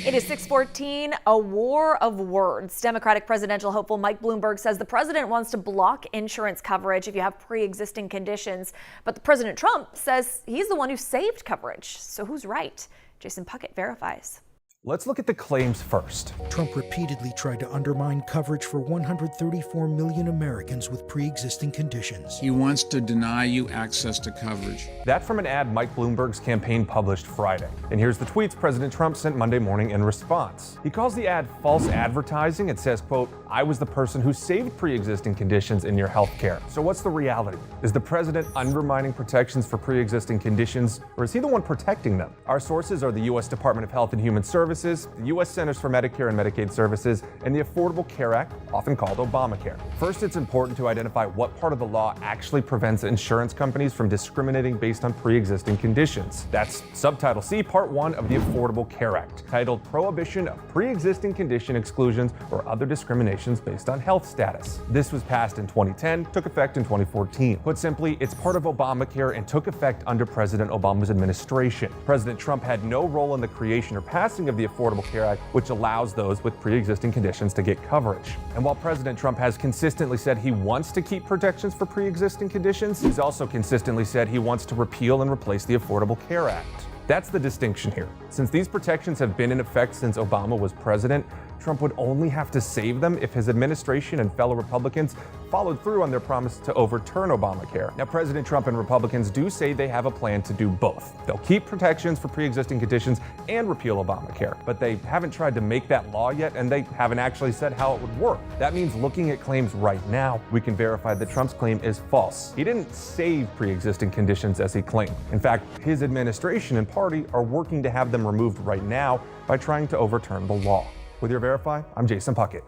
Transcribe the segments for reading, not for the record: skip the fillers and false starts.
It is 6:14, a war of words. Democratic presidential hopeful Mike Bloomberg says the president wants to block insurance coverage if you have pre-existing conditions. But President Trump says he's the one who saved coverage. So who's right? Jason Puckett verifies. Let's look at the claims first. Trump repeatedly tried to undermine coverage for 134 million Americans with pre-existing conditions. He wants to deny you access to coverage. That from an ad Mike Bloomberg's campaign published Friday. And here's the tweets President Trump sent Monday morning in response. He calls the ad false advertising and says, quote, "I was the person who saved pre-existing conditions in your health care." So what's the reality? Is the president undermining protections for pre-existing conditions, or is he the one protecting them? Our sources are the U.S. Department of Health and Human Services, the U.S. Centers for Medicare and Medicaid Services, and the Affordable Care Act, often called Obamacare. First, it's important to identify what part of the law actually prevents insurance companies from discriminating based on pre-existing conditions. That's Subtitle C, Part 1 of the Affordable Care Act, titled Prohibition of Pre-Existing Condition Exclusions or Other Discriminations Based on Health Status. This was passed in 2010, took effect in 2014. Put simply, it's part of Obamacare and took effect under President Obama's administration. President Trump had no role in the creation or passing of the Affordable Care Act, which allows those with pre-existing conditions to get coverage. And while President Trump has consistently said he wants to keep protections for pre-existing conditions, he's also consistently said he wants to repeal and replace the Affordable Care Act. That's the distinction here. Since these protections have been in effect since Obama was president, Trump would only have to save them if his administration and fellow Republicans followed through on their promise to overturn Obamacare. Now, President Trump and Republicans do say they have a plan to do both. They'll keep protections for pre-existing conditions and repeal Obamacare, but they haven't tried to make that law yet, and they haven't actually said how it would work. That means looking at claims right now, we can verify that Trump's claim is false. He didn't save pre-existing conditions as he claimed. In fact, his administration and party are working to have them removed right now by trying to overturn the law. With your Verify, I'm Jason Puckett.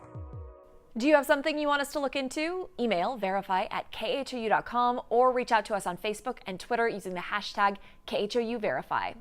Do you have something you want us to look into? Email verify@khou.com or reach out to us on Facebook and Twitter using the hashtag KHOUVerify.